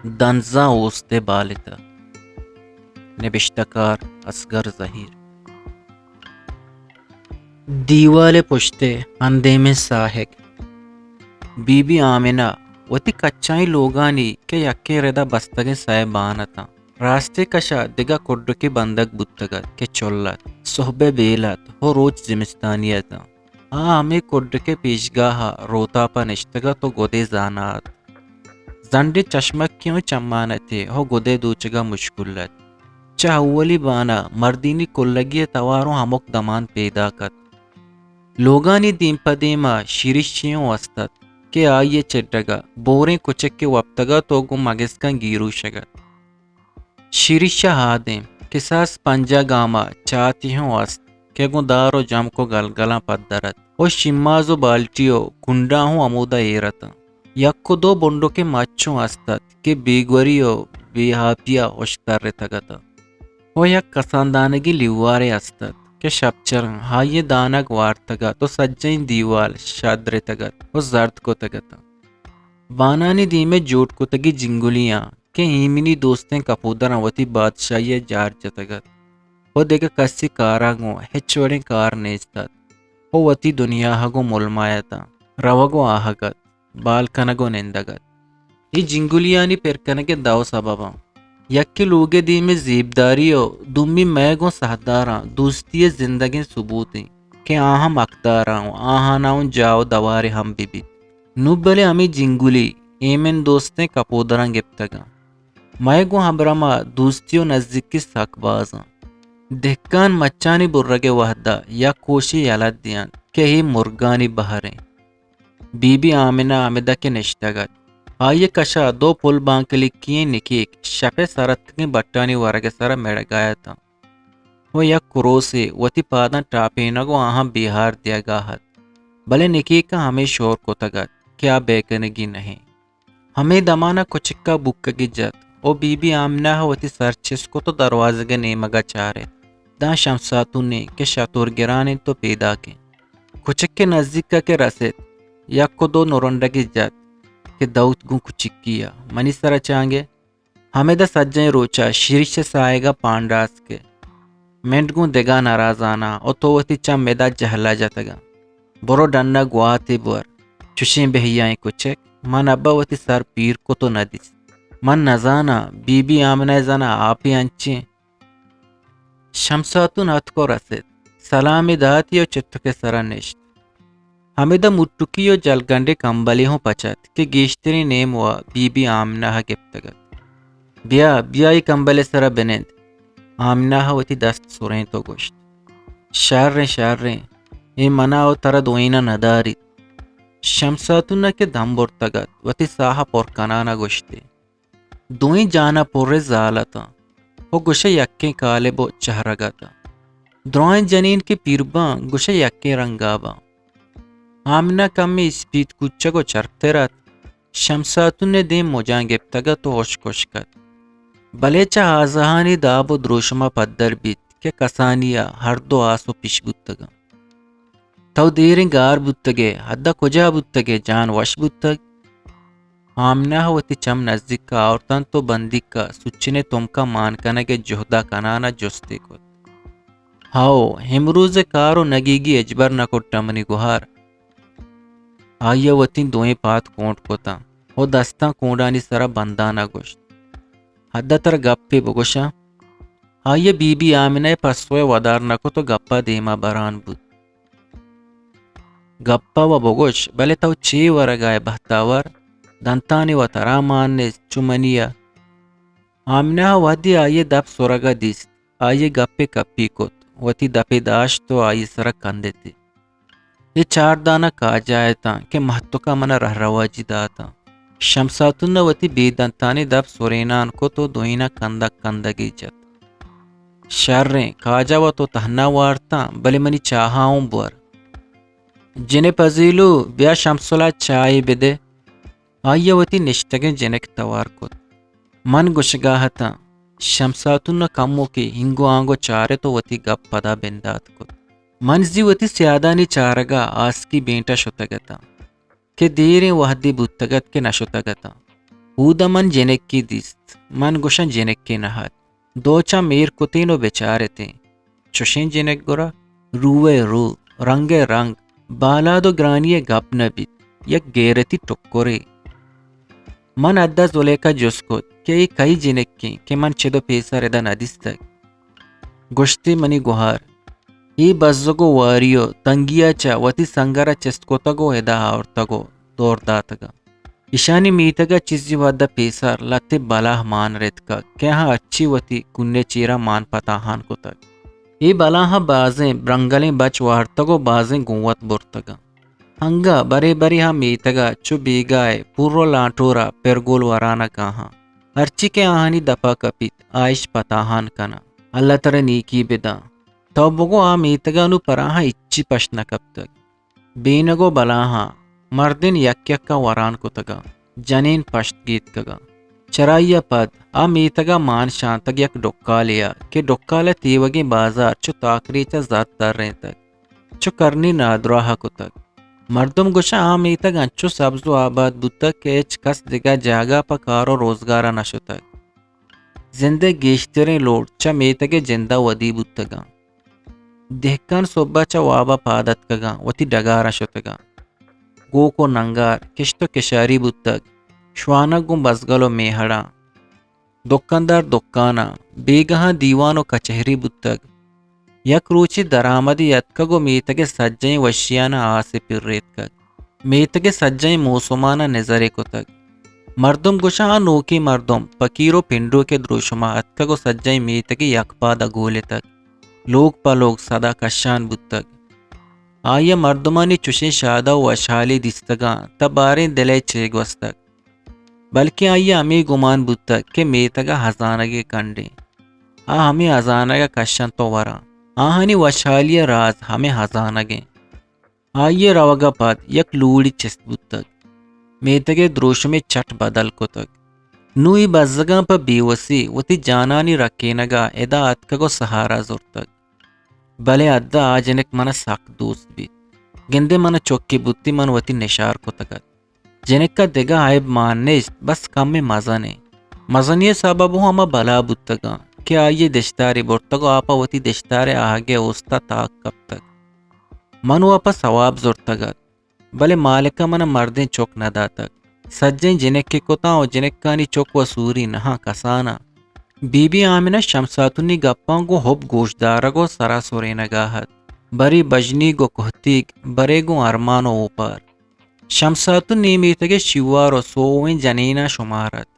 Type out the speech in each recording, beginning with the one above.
دنزا اوست بالتا. نوشتکار اصغر ظہیر. دیوال پشتے اندھے میں ساہک. Be be Amna وتی کچائی لوگانی کے یکے ردا بستگے سائبانتا. راستے کشا دگا کڈکی بندک بتگت کے چولت صحبے بیلت ہو روچ زمستانیتا. ہمیں کڈکے پیشگاہا روتا پا نشتگا تو گودے زانات. زنڈی چشمک کیوں چمانتے ہو گودے دوچگا مشکلت. چاولی بانا مردینی کلگی توارو ہمک دمان پیدا کت. لوگانی دیم پدیما شیرشیوں وستت کہ آئیے چڈگا بوریں کچک کے وپتگا تو گو مگسکن گیرو شگت. شیرشا ہادیں کساس پنجا گاما چاتی ہوں است کہ گو دارو جم کو گلگلاں پدرت او شمازو بالٹیو کنڈا ہوں عمودہ ایرتا. یکو دو بنڈو کے مچوں استت کہ بیگوریو بیہاپیا اشتر تگتا. او یک کساندانگی لیوارے استت کہ شبچرن ہائی دانک وارتگا تو سجین دیوال شادر تگت او زرد کو تگتا. بانانی دیمے جوٹ کو تگی جنگلیاں کہ ایمنی دوستیں کپودران وتی بادشاہی جار جتگت. او دیکھ کسی کاراگو ہچوڑیں کار نیستت. او وتی دنیا ہگو ملمایتا روگو آہگت بالکنگو نندگت. یہ جنگلیانی پرکنگے داو سببا. یکی لوگے دی میں زیبداریو دومی میگو سہداراں دوستی زندگی ثبوتیں کہ آہم اقداراں آہاناؤں جاؤ دوارے ہم بیت. نوبلے ہمیں جنگلی ایمن دوستیں کپودراں گپتگاں میگو ہمرما دوستیو نزدیکی ساک بازاں. دہکان مچانی برگے وحدہ یا کوشی یلد دیان کہ ہی مرگانی بہریں. بی بی آمنہ آمدہ کے نشتگت. آئیے کشا دو پل بانکلی کیے نکیک شپے سرت کے بٹانی ورگے سر میڑ گایا تھا. وہ یک کروسے وتی پاداں ٹاپینگو آہاں بیہار دیا گاہت. بلے نکیک کا ہمیں شور کو تگت کیا بیکنگی نہیں. ہمیں دمانا کچکا بکگی جت. او بی بی آمنہ وتی سرچس کو تو دروازے نیمگا چارے. دا شمساتو نے کہ شطور گرانے تو پیدا کے. کچک کے نزدیک کا کے رسید. یک کو دو نورنڈگی جت کہ دوت گو کچکیا منی سر چانگے. ہمیں دا سجیں روچا شیرش سائے گا پانڈاس کے. منٹ گو دگا نارازانا او تو وتی چم میدا جہلا جتگا. برو ڈنڈا گواتے بور چشیں بہیائیں کچک من ابا وتی سر پیر کو تو ندیس. من نزانا بی بی آمنہ زنا آپی انچیں. شمساتون ہتھ کو رسید. سلامی داتی و چتو کے سرا نشت. ہمیں دا مٹکی و جلگنڈے کمبلی ہوں پچت کہ گیشتری نیم ہوا بی بی آمنہ گپتگت. بیا بیائی کمبلے سرا بنند. آمنہ وتی دست سوریں تو گوشت. شارریں اے مناو ترا دوئینا نداری. شمساتون کے دم برتگت وتی ساہا پورکنانا گوشتے. دوئیں جانا پورے زالتا وہ گوشے یکیں کالے بو چہرگتا. دروائیں جنین کے پیرباں گوشے یکیں رنگاباں. آمنہ کم میں اسپیت کچھا کو چرتے رات. شمساتون نے دیں مجاں گپتگا تو ہوش کشکت. بلے چا آزہانی دابو دروشما پدر بیت کہ کسانیا ہر دو آسو پیش بودتگا. تو دیریں گار بودتگے حدہ کجا بودتگے جان وش بودتگ. آمنہ وتی چم نزدیک کا عورتان تو بندی کا سچنے تم کا مان کنگے جہدہ کنانا جستے کو. ہاؤ ہمروز کارو نگیگی اجبر نکو ٹمنی گوہار. آئیے وتی دوئیں پات کونٹ کوتا او دستاں کونڈانی سرا بندانا گوشت. حدہ تر گپے بگوشا. آئیے بی بی آمنہ پسوے ودار نکو تو گپا دیما بران بود. گپا و بگوش بلے تو چی ورگائے بہتاور دنتانی و تراماننے چمنیا. آمنہ ودی آئیے دپ سورگا دیست. آئیے گپے کپی کت وتی دپے داشت تو آئیے سرا کندے تھے. یہ چار دانا کا جائے تھا کہ محتو کا منہ رہ رواجی داتا. شمساتون وتی بے دنتانی دپ سورینان کو تو دوئینا کندک کندگی جت. شرریں کاجا و تو تہنا وارتا بلے منی چاہاؤں بور. جنے پزیلو بیا شمسولا چائے بدے. آئیے وتی نشتگیں جنک توار کت. من گشگاہ تھا. شمساتون کمو کے ہنگو آنگو چارے تو وتی گپ پدا بندات کت. منزی وتی سیادانی چارگا آس کی بینٹا شتگتا کہ دیریں وحدی بودتگت کے نشتگتا. Huda man jenekki dist, man goshan jenekki nahat. Docha mir kutino becarete. Choshin jenek gora, ruwe ru, range rang, balado graniye gapnabit, yak gereti tokkore. Man adda zoleka joskot, ke ei kai jenekki, ke man chedo pesa reda nadistak. Goshti mani guhar. ಈ ಬಜ್ಜಗೋ ವಾರಿಯೋ ತಂಗಿಯಾಚ ವತಿ ಸಂಗರ ಚೆಸ್ಕೊತಗೋ ಎದ ಆವರ್ತಗೋ ದೋರ್ದಾತಗ Ishani ಮೀತಗ ಚಿಜ್ಜಿ ವದ್ದ pacer ಲತ್ತೆ ಬಲಾಹ ಮಾನ್ ರೆತ್ಕ ಕೆಹ ಅಚ್ಚಿ ವತಿ ಕುನ್ನೆ ಚೀರ ಮಾನ್ ಪತಾಹಾನ್ ಕೊತಗ ಈ ಬಲಾಹ ಬಾಜೆ ಬ್ರಂಗಲೆ ಬಚ್ ವಾರ್ತಗೋ ಬಾಜೆ ಗುವತ್ ಬುರ್ತಗ ಹಂಗ ಬರೆ ಬರಿ ಹಾ ಮೀತಗ ಚು ಬೀಗಾಯ್ ಪೂರ್ವ ಲಾಂಟೋರ ಪೆರ್ಗೋಲ್ ವರಾನ ಕಾಹ ಅರ್ಚಿಕೆ ಆಹನಿ ದಪಾ ಕಪಿತ್ ಆಯಿಷ್ ಪತಾಹಾನ್ ಕನ ಅಲ್ಲತರ ನೀಕಿ ಬೆದ توبگو آ میتگانو پراہا اچھی پشنا کب تک بینگو بلاہا مردن یک یک کا وران کو تگا جنین پشت گیت کگا چرائیا پد آ میتگا مان شانتگ یک ڈکا لیا کہ ڈکال تیوگی بازار چو تاکری چا ذات در رہے تک چو کرنی نادراہ کو تک مردم گوشا آ میتگ انچو سبزو آباد بودتک کہ اچ کس دگا جاگا پا کارو روزگارا نشو تک زندے گیشترین لوڈ چا میتگ جندہ ودی بودتگا دہکان صوبہ چا وابا پادت کگا وتی ڈگارا شتگا گوکو ننگار کشتو کشاری بودتگ شوانگو بزگلو میہڑا دکاندار دکانا بیگہاں دیوانو کچہری بودتگ یک روچی درآمدی یتکگو میتگ سجائیں وشیانا آسی پر ریتکگ میتگ سجائیں موسمانا نظرے کتگ مردم گوشا نوکی مردم پکیرو پنڈو کے دروشما اتکگو سجائیں میتگ یک پادا گولے تک لوگ پا لوگ صدا کشان بودتگ آیا مردمانی چوشیں شادہ و اشحالی دستگاں تباریں دلے چیگ وستگ بلکہ آیا ہمیں گمان بودتگ کہ میتگا ہزانگے کنڈے ہمیں ہزانگا کشان تو ورا آہنی وشحالی راز ہمیں ہزانگے آیا روگا پاد یک لوڑی چست بودتگ میتگے دروش میں چٹ بدل کو تگ نوی بزگاں پا بیوسی وتی جانانی رکینگا ادا اتکگو سہارا زورتگ بلے ادّا آجنک من ساک دوست بیت گندے من چوکی بوتی من وتی نشار کو تگت جنک کا دگا عیب ماننیست بس کم میں مزنے مزنی سبب ہما بلا بودتگا کہ آئیے دشتاری برتگو آپا وتی دشتارے آگے اوستا تاک کب تک منو آپا ثواب زورتگت بلے مالکا من مردیں چوک ندا تک سجیں جنک کے کتاں جنک کانی چوک و سوری نہا کسانا بی بی آمنہ شمساتنی گپاں گو ہوب گوشدارگو سرا سورے نگاہت بری بجنی گو کہتیگ برے گو ارمانو اوپر شمساتنی میتگے شیوارو سوویں جنینا شمارت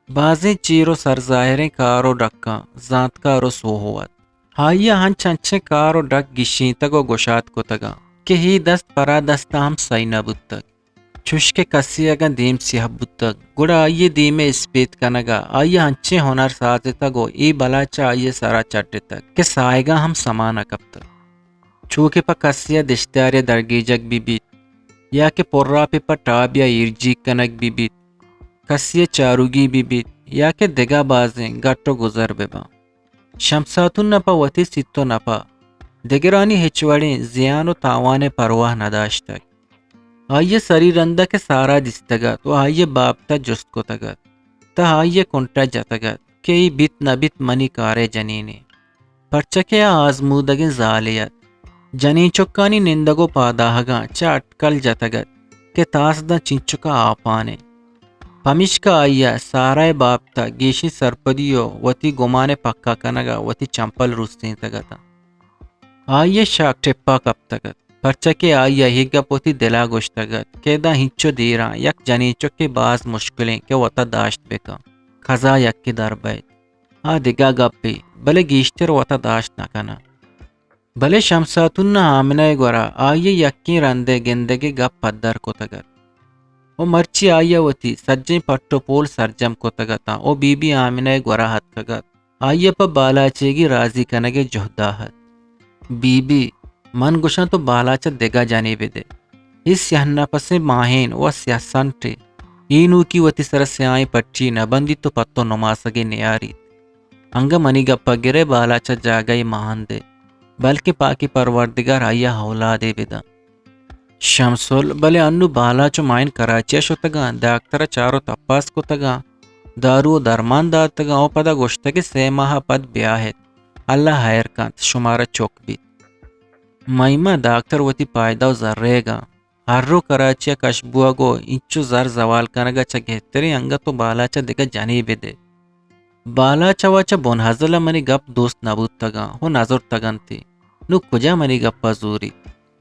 بازیں چیرو سرظاہریں کارو ڈکاں زانت کارو سوہوت ہائیا ہن چنچے کارو ڈک گشینتگو گوشات کو تگا کہ ہی دست پرا دستا ہم سائنہ بودتگ چشک کسی اگا دیم سیاہ بودتگ گوڑا آئیے دیم اسپیت کنگا آئیے ہنچے ہنر سازتا گو ای بلا چا آئیے سارا چٹے تک کہ سائے گا ہم سمانا کب تک چوکے پا کسی دشتاری درگی جگ بی بیت یا کہ پرا پہ پا ٹاب یا ایرجی کنگ بی بیت کسی چاروگی بی بیت یا کہ دگا بازیں گٹو گزر ببا شمساتون نپا وتی ستو نپا دگرانی ہچوڑیں زیان و تاوان پرواہ نداشتک آئیے سری رندہ کے سارا دستگت تو آئیے بابتا جست کو تگت تا آئیے کنٹا جتگت کہ ای بیت نبیت منی کارے جنینے پرچکے آزمودگیں زالیت جنین چکانی نندگو پاداہگاں چا اٹکل جتگت کہ تاس دا چنچکا آپانے پمشکا آئیے سارا بابتا گیشی سرپدیو وتی گمانے پکا کنگا وتی چمپل روستین تگتا آئیے شاک ٹپا کب تگت پرچکے آئیے ہیگا پوتی دلا گوشتگت کہ دا ہنچو دیران یک جنیچو کے بعض مشکلیں کہ وطا داشت بکا خزا یک کی در بیت دگا گپی بلے گیشتر وطا داشت نکنا بلے شمساتون آمنہ گورا آئیے یکی رندے گندگی گپ پدر کو تگت او مرچی آئیے وتی سجیں پٹو پول سرجم کو تگتا او بی بی آمنہ گورا حد تگت آئیے پا بالا چیگی راضی کنگے جہداہت بی بی من گوشن تو بالاچا دگا جانے دے اس سیاہنا پسے ماہین و سیاسنٹے اینو کی وتی سر سیائیں پٹی نبندی تو پتو نماسگے نیاری انگا منی گپا گرے بالاچا جاگئی ماہن دے بلکہ پاکی پروردگار آیا حولا دے بدا شمسول بلے انو بالا چو مائن کراچی شتگا داکتر چارو تپاس کتگا دارو درمان داتگا او پدا گوشتگی 3 ماہ پد بیاہت اللہ خیر کانت شمارا چوک بیت مائمہ داکتر وتی پائدہ و ذرے گا ہر رو کراچی کشبوا گو انچو زر زوال کنگا چا گہتری انگا تو بالا چا دگا جانی بدے بالا چوا چا بون حضل منی گپ دوست نبود تگا ہو نظر تگن تی نو کجا منی گپ زوری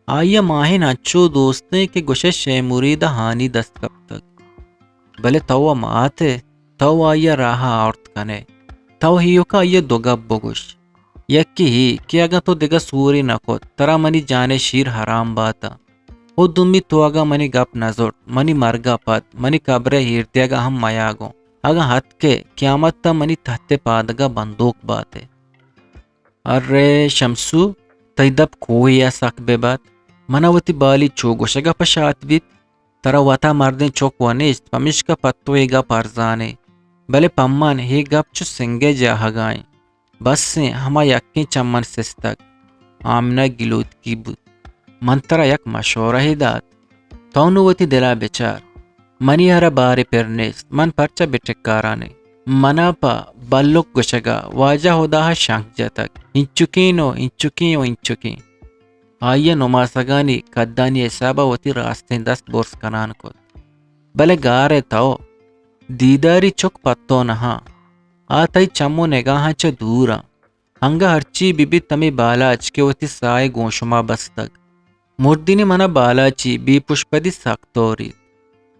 آیا ماہین اچھو دوستنے کے گوشے شے مرید ہانی دست کب تک بلے تو ماتے تو آیا راہا عورت کنے تو ہیو کا آیا دو گپ بگوش یکی ہی کہ اگا تو دگا سوری نکو ترا منی جانے شیر حرام باتا او دمی تو اگا منی گپ نظر منی مرگا پت منی قبر ہیرتے اگا ہم میاگو اگا ہت کے قیامت تا منی تحت پادگا بندوق باتے ارے شمسو تیدب کوئی ایساک بے بات مناوتی بالی چوگوشگا پشات بیت ترا وطا مردن چوک ونیست پمشکا پتوئی گا پرزانے بلے پمان ہی گپ چو سنگے جاہا گائیں بس سے ہما یقین چمن سستک آمنہ گلوت کی بود منترا یک مشورہ ہی داد تونوتی دلا بیچار منی ہر بارے پرنیست من پرچا بٹکارانے منا پا بلوک گوشگا واجہ ہدا شانک جتک انچکین آئیے نماسگانی کدانی حسابہ وتی راستین دست بورس کنان کت بلے گارے تاو دیداری چک پتو نہا آتائی چمو نگاہاں چا دورا ہنگا ہرچی بی بی تمی بالاچ کے وتی سائے گونشما بستگ مردینی منا بالاچی بی پشپدی ساکتوری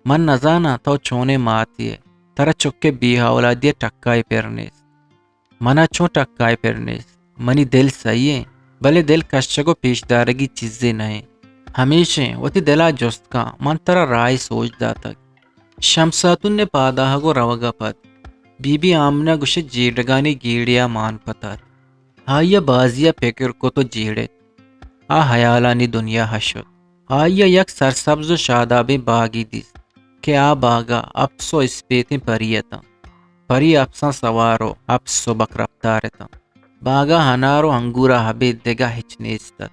من نزانا تو چونے ماتیے ترا چکے بی اولادی ٹکائی پرنیس منا چون ٹکائی پرنیس منی دل سہیے بلے دل کشچگو پیش دارگی چیزیں نہیں ہمیشہ وتی دلا جست کا من ترا رائے سوچ داتک شمساتن نے پاداہ گو روگا پت بی بی آمنہ گوشے جیڑگانی گیڑیا مان پتات آیا بازیا پیکر کو تو جیڑے آ حیالانی دنیا حشد آیا یک سرسبز و شادابی باغی دیس کہ آ باغا اپسو اسپیتیں پریتا پری اپسا سوارو اپسو بکرفتارتا باغا ہنارو انگورا حبی دگا ہچنیستت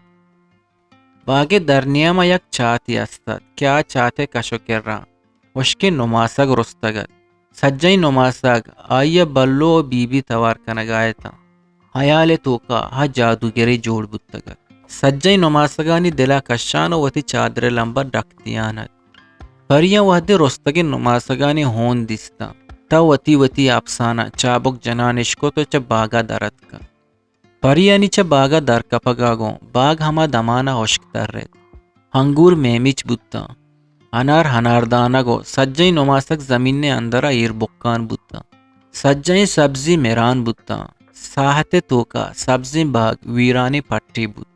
باغے درنیاما یک چاہتی استت کیا چاہتے کشو کر رہا وشکی نماسگ رستگت سجائی نماسگ آئیے بلو بی بی توار کنگائے تھا حیال توکا ہا جادوگری جوڑ بتگت سجائی نماسگانی دلا کشانو وتی چادر لمبا ڈکتیانت پریاں وحدی رستگی نماسگانی ہون دیستا تا وتی افسانہ چابک جنانشکو تو چا باغا درد کا پریانی چا باغا در کپگاگو باغ ہما دمانا ہوشک تر رہت ہنگور میمیچ بوتا انار ہناردانا گو سجائی نماسک زمین نے اندرا ایر بکان بوتا سجائی سبزی میران بوتا ساحت توکا سبزی باغ ویرانی پٹی بوت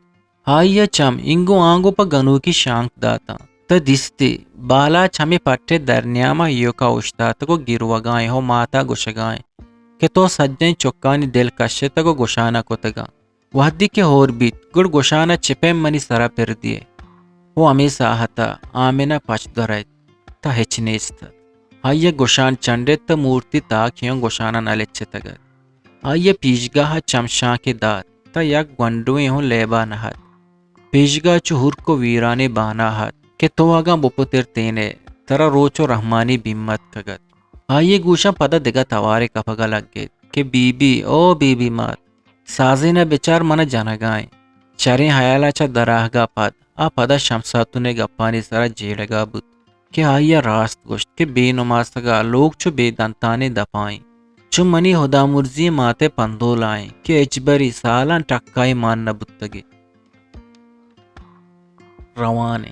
آئیا چم انگو آنگو پا گنو کی شانک داتا تا دستی بالا چمی پٹے درنیاما یوکا اشتاتا کو گروگائیں ہو ماتا گوشگائیں کہ تو سجائی چکانی دل کشتا کو گوشانا کتگا وحدی کے ہور بیت گڑ گوشانا چپے منی سرا پر دیے وہ امی ساہتا آمینہ پچ درائی تا ہچنیستا آئیے گوشان چنڈے تا مورتی تاکیوں گوشانا نلچے تگا آئیے پیشگاہ چمشاں کے داد تا یک گونڈویں ہوں لیبا نہت پیشگاہ چہور کو ویرانے بانا ہت کہ تو آگا بپتر تینے ترا روچو رحمانی بیمت کگت آئیے گوشا پدا دگا توارے کپگا لگ گئے کہ بی بی او بی بی مات سازی نہ بچار منا جنگائیں چریں حیالا چا دراہگا پد آ پدا شمساتو نے گپانی سرا جیڑگا بود کہ آئیا راست گوشت کہ بے نماسگا لوگ چو بے دنتانے دپائیں چو منی خدا مرزی ماتے پندو لائیں کہ اچبری سالان ٹکائی مان نبتگی روانے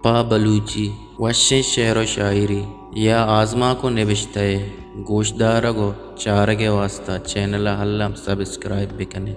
پا بلوچی وشے شعر و شاعری یا آزما کو نوشتہ گوشدارگو چارگے واسطہ چینل حلم سبسکرائب بکنے